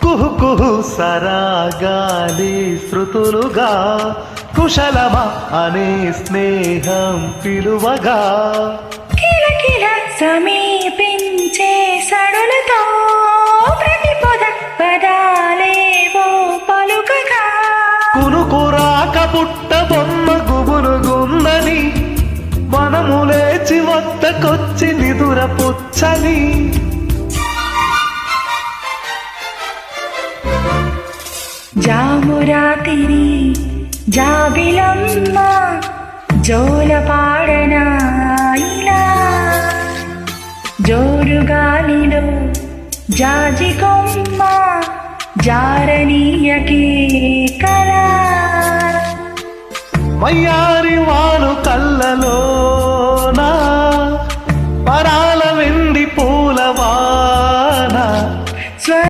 కుహు కుహు సరాగాలి శృతులుగా కుశలమా అనే స్నేహం పిలువగా కిలకిల సమీపించే సడులతో ప్రతి పొద పదాలేవో పలుకగా కునుకురాక పుట్ట బొమ్మ గుబులుగుందని మనము లేచి వద్దకొచ్చి నిదుర పుచ్చని జామురాతిరి జాబిలమ్మ జోల పాడనా ఇలా జోరుగాలిలో జాజి కొమ్మ జారనీయకే కళ వయ్యారి వాను కళ్ళలో